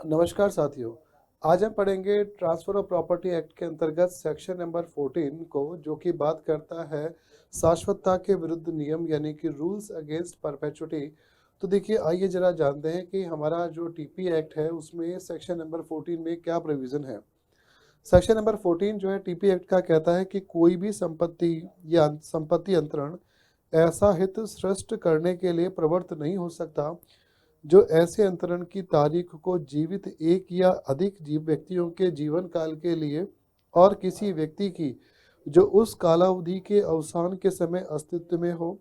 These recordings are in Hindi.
नमस्कार साथियों। आज हम पढ़ेंगे ट्रांसफर ऑफ प्रॉपर्टी एक्ट के अंतर्गत सेक्शन नंबर 14 को, जो कि बात करता है शाश्वतता के विरुद्ध नियम यानी कि रूल्स अगेंस्ट परपेचुटी। तो देखिए, आइए जरा जानते हैं कि हमारा जो टीपी एक्ट है उसमें सेक्शन नंबर 14 में क्या प्रोविज़न है। सेक्शन नंबर 14 जो है टीपी एक्ट का कहता है कि कोई भी संपत्ति या संपत्ति अंतरण ऐसा हित सृष्ट करने के लिए प्रवृत्त नहीं हो सकता जो ऐसे अंतरण की तारीख को जीवित एक या अधिक जीव व्यक्तियों के जीवन काल के लिए और किसी व्यक्ति की जो उस कालावधि के अवसान के समय अस्तित्व में हो,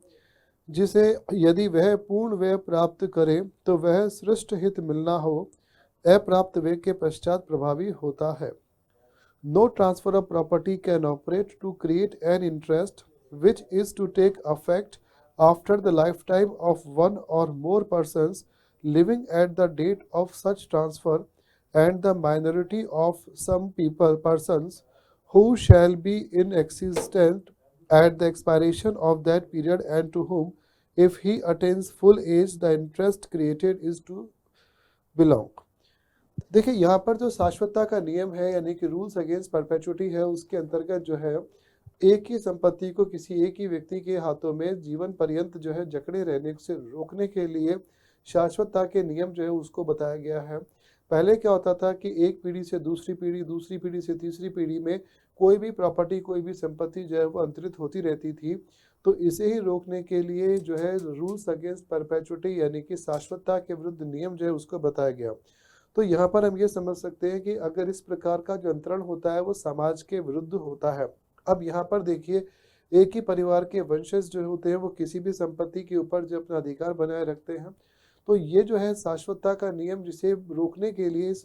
जिसे यदि वह पूर्ण व्यय प्राप्त करे तो वह सृष्ट हित मिलना हो, अप्राप्त व्यय के पश्चात प्रभावी होता है। No transfer of property can operate to create an interest which is to take effect after the lifetime of one or more persons living at the date of such transfer, and the minority of some persons who shall be in existence at the expiration of that period, and to whom, if he attains full age, the interest created is to belong। देखिए, यहाँ पर जो शाश्वतता का नियम है यानी कि रूल्स अगेंस्ट परपेचुटी है, उसके अंतर्गत जो है एक ही संपत्ति को किसी एक ही व्यक्ति के हाथों में जीवन पर्यंत जो है जकड़े रहने से रोकने के लिए शाश्वतता के नियम जो है उसको बताया गया है। पहले क्या होता था कि एक पीढ़ी से दूसरी पीढ़ी, दूसरी पीढ़ी से तीसरी पीढ़ी में कोई भी प्रॉपर्टी, कोई भी संपत्ति जो है वो अंतरित होती रहती थी। तो इसे ही रोकने के लिए जो है रूल्स अगेंस्ट परपेचुटी यानी कि शाश्वतता के विरुद्ध नियम जो है उसको बताया गया। तो यहाँ पर हम ये समझ सकते हैं कि अगर इस प्रकार का जो अंतरण होता है वो समाज के विरुद्ध होता है। अब यहाँ पर देखिए, एक ही परिवार के वंशज जो होते हैं वो किसी भी संपत्ति के ऊपर जो अपना अधिकार बनाए रखते हैं। तो ये जो है शाश्वतता का नियम, जिसे रोकने के लिए इस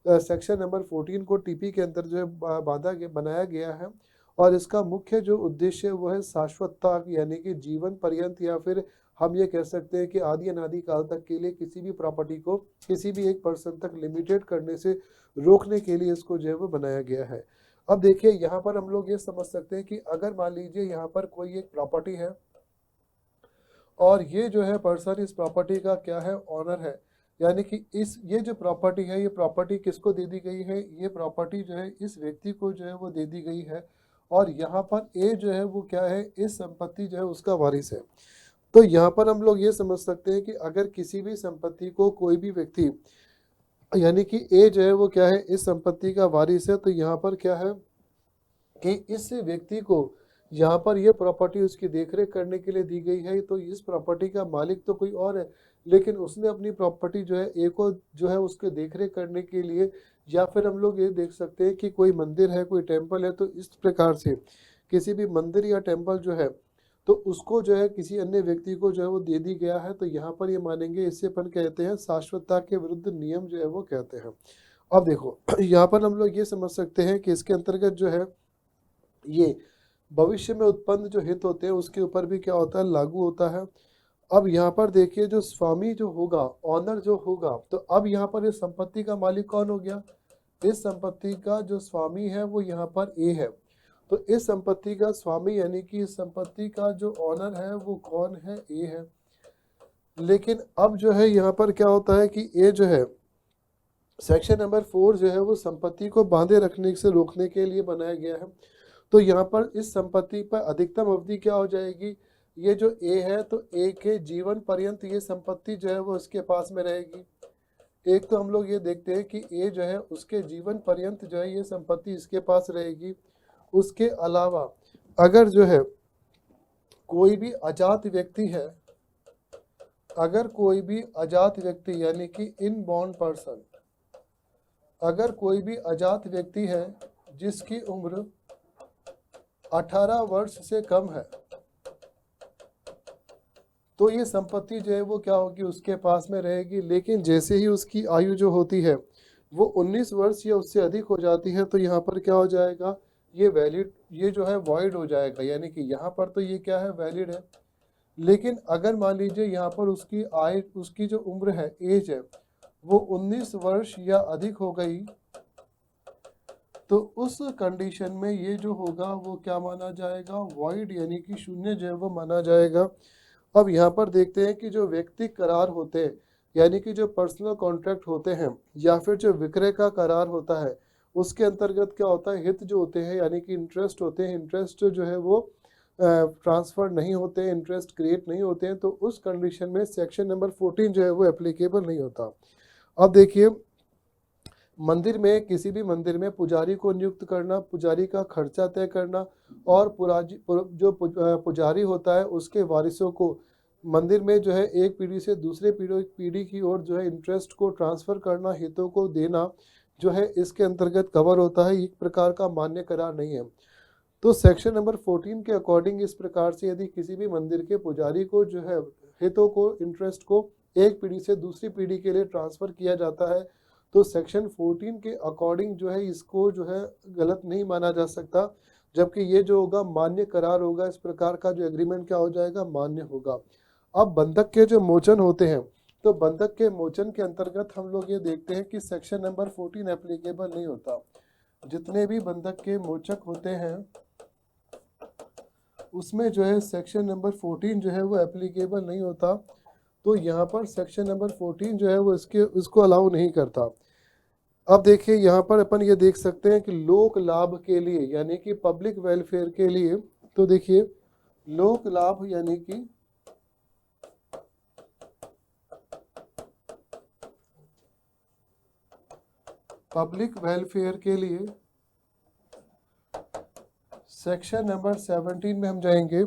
सेक्शन नंबर 14 को टीपी के अंदर जो है बनाया गया है। और इसका मुख्य जो उद्देश्य वो है शाश्वतता यानी कि जीवन पर्यंत, या फिर हम ये कह सकते हैं कि आदि अनादि काल तक के लिए किसी भी प्रॉपर्टी को किसी भी एक पर्सन तक लिमिटेड करने से रोकने के लिए इसको जो है वो बनाया गया है। अब देखिए, यहाँ पर हम लोग ये समझ सकते हैं कि अगर मान लीजिए यहाँ पर कोई एक प्रॉपर्टी है और ये जो है पर्सन इस प्रॉपर्टी का क्या है, ऑनर है, यानी कि ये जो प्रॉपर्टी है, ये प्रॉपर्टी किसको दे दी गई है, ये प्रॉपर्टी जो है इस व्यक्ति को जो है वो दे दी गई है। और यहाँ पर ए जो है वो क्या है, इस संपत्ति जो है उसका वारिस है। तो यहाँ पर हम लोग ये समझ सकते हैं कि अगर किसी भी संपत्ति को कोई भी व्यक्ति, यानी कि ए जो है वो क्या है, इस संपत्ति का वारिस है, तो यहाँ पर क्या है कि इस व्यक्ति को यहाँ पर ये प्रॉपर्टी उसकी देखरेख करने के लिए दी गई है। तो इस प्रॉपर्टी का मालिक तो कोई और है, लेकिन उसने अपनी प्रॉपर्टी जो है ए को जो है उसके देखरेख करने के लिए, या फिर हम लोग ये देख सकते हैं कि कोई मंदिर है, कोई टेम्पल है, तो इस प्रकार से किसी भी मंदिर या टेम्पल जो है तो उसको जो है किसी अन्य व्यक्ति को जो है वो दे दी गया है। तो यहाँ पर ये मानेंगे, इससे अपन कहते हैं शाश्वतता के विरुद्ध नियम जो है वो कहते हैं। अब देखो, यहाँ पर हम लोग ये समझ सकते हैं कि इसके अंतर्गत जो है ये भविष्य में उत्पन्न जो हित होते हैं उसके ऊपर भी क्या होता है, लागू होता है। अब यहाँ पर देखिए, जो स्वामी जो होगा, ऑनर जो होगा, तो अब यहाँ पर इस संपत्ति का मालिक कौन हो गया, इस संपत्ति का जो स्वामी है वो यहाँ पर ए है। तो इस संपत्ति का स्वामी यानी कि इस संपत्ति का जो ऑनर है वो कौन है, ए है। लेकिन अब जो है यहाँ पर क्या होता है कि ए जो है सेक्शन नंबर 4 जो है वो संपत्ति को बांधे रखने से रोकने के लिए बनाया गया है। तो यहाँ पर इस संपत्ति पर अधिकतम अवधि क्या हो जाएगी, ये जो ए है तो ए के जीवन पर्यंत ये संपत्ति जो है वो इसके पास में रहेगी। एक तो हम लोग ये देखते हैं कि ए जो है उसके जीवन पर्यंत जो है ये संपत्ति इसके पास रहेगी। उसके अलावा अगर जो है कोई भी अजात व्यक्ति है, अगर कोई भी अजात व्यक्ति यानी कि इनबॉर्न पर्सन, अगर कोई भी अजात व्यक्ति है जिसकी उम्र 18 वर्ष से कम है, तो ये संपत्ति जो है वो क्या होगी, उसके पास में रहेगी। लेकिन जैसे ही उसकी आयु जो होती है वो 19 वर्ष या उससे अधिक हो जाती है, तो यहाँ पर क्या हो जाएगा, ये वैलिड, ये जो है वॉइड हो जाएगा। यानी कि यहाँ पर तो ये क्या है, वैलिड है। लेकिन अगर मान लीजिए यहाँ पर उसकी जो उम्र है, एज है, वो 19 वर्ष या अधिक हो गई, तो उस कंडीशन में ये जो होगा वो क्या माना जाएगा, वॉइड, यानी कि शून्य जो है वो माना जाएगा। अब यहाँ पर देखते हैं कि जो व्यक्ति करार होते हैं, यानी कि जो पर्सनल कॉन्ट्रैक्ट होते हैं या फिर जो विक्रय का करार होता है, उसके अंतर्गत क्या होता है, हित जो होते हैं यानी कि इंटरेस्ट होते हैं, इंटरेस्ट जो है वो ट्रांसफर नहीं होते हैं, इंटरेस्ट क्रिएट नहीं होते हैं, तो उस कंडीशन में सेक्शन नंबर 14 जो है वो एप्लीकेबल नहीं होता। अब देखिए, मंदिर में, किसी भी मंदिर में पुजारी को नियुक्त करना, पुजारी का खर्चा तय करना और पुजारी होता है उसके वारिसों को मंदिर में जो है एक पीढ़ी से दूसरे पीढ़ी की ओर जो है इंटरेस्ट को ट्रांसफ़र करना, हितों को देना जो है इसके अंतर्गत कवर होता है। एक प्रकार का मान्य करार नहीं है। तो सेक्शन नंबर 14 के अकॉर्डिंग इस प्रकार से यदि किसी भी मंदिर के पुजारी को जो है हितों को, इंटरेस्ट को एक पीढ़ी से दूसरी पीढ़ी के लिए ट्रांसफ़र किया जाता है, तो सेक्शन 14 के अकॉर्डिंग जो है इसको जो है गलत नहीं माना जा सकता, जबकि ये जो होगा मान्य करार होगा। इस प्रकार का जो एग्रीमेंट क्या हो जाएगा, मान्य होगा। अब बंधक के जो मोचन होते हैं, तो बंधक के मोचन के अंतर्गत हम लोग ये देखते हैं कि सेक्शन नंबर 14 एप्लीकेबल नहीं होता। जितने भी बंधक के मोचक होते हैं उसमें जो है सेक्शन नंबर 14 जो है वो एप्लीकेबल नहीं होता। तो यहाँ पर सेक्शन नंबर 14 जो है वो इसको अलाउ नहीं करता। अब देखिए, यहाँ पर अपन ये देख सकते हैं कि लोक लाभ के लिए यानी कि पब्लिक वेलफेयर के लिए, तो देखिए लोक लाभ यानी कि पब्लिक वेलफेयर के लिए सेक्शन नंबर 17 में हम जाएंगे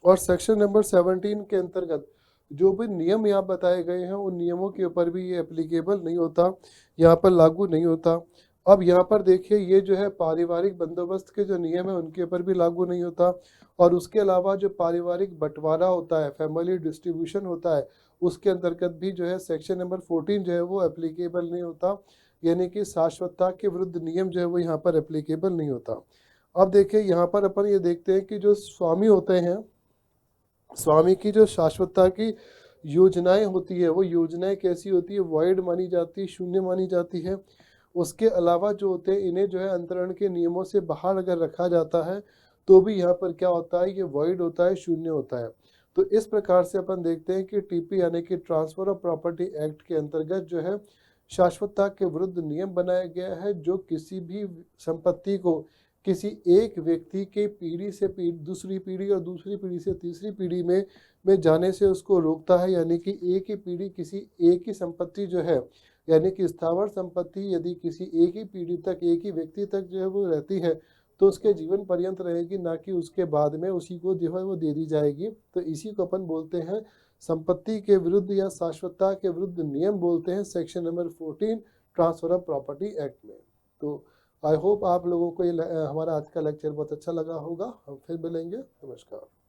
और सेक्शन नंबर 17 के अंतर्गत जो भी नियम यहाँ बताए गए हैं उन नियमों के ऊपर भी ये एप्लीकेबल नहीं होता, यहाँ पर लागू नहीं होता। अब यहाँ पर देखिए, ये जो है पारिवारिक बंदोबस्त के जो नियम है उनके ऊपर भी लागू नहीं होता, और उसके अलावा जो पारिवारिक बंटवारा होता है, फैमिली डिस्ट्रीब्यूशन होता है, उसके अंतर्गत भी जो है सेक्शन नंबर 14 जो है वो एप्लीकेबल नहीं होता, यानी कि शाश्वतता के विरुद्ध नियम जो है वो यहाँ पर एप्लीकेबल नहीं होता। अब देखिए, यहाँ पर अपन ये देखते हैं कि जो स्वामी होते हैं, स्वामी की जो शाश्वतता की योजनाएं होती है, वो योजनाएं कैसी होती है, वॉइड मानी जाती है, शून्य मानी जाती है। उसके अलावा जो होते हैं, इन्हें जो है अंतरण के नियमों से बाहर अगर रखा जाता है तो भी यहाँ पर क्या होता है, ये वॉइड होता है, शून्य होता है। तो इस प्रकार से अपन देखते हैं कि टीपी यानी कि ट्रांसफर ऑफ प्रॉपर्टी एक्ट के अंतर्गत जो है शाश्वतता के विरुद्ध नियम बनाया गया है, जो किसी भी संपत्ति को किसी एक व्यक्ति के पीढ़ी से दूसरी पीढ़ी और दूसरी पीढ़ी से तीसरी पीढ़ी में जाने से उसको रोकता है। यानी कि एक ही पीढ़ी किसी एक ही संपत्ति जो है, यानी कि स्थावर संपत्ति यदि किसी एक ही पीढ़ी तक, एक ही व्यक्ति तक जो है वो रहती है, तो उसके जीवन पर्यंत रहेगी, ना कि उसके बाद में उसी को जो है वो दे दी जाएगी। तो इसी को अपन बोलते हैं संपत्ति के विरुद्ध या शाश्वतता के विरुद्ध नियम बोलते हैं, section number 14 transfer of property act में। तो आई होप आप लोगों को ये हमारा आज का लेक्चर बहुत अच्छा लगा होगा। हम फिर मिलेंगे। नमस्कार।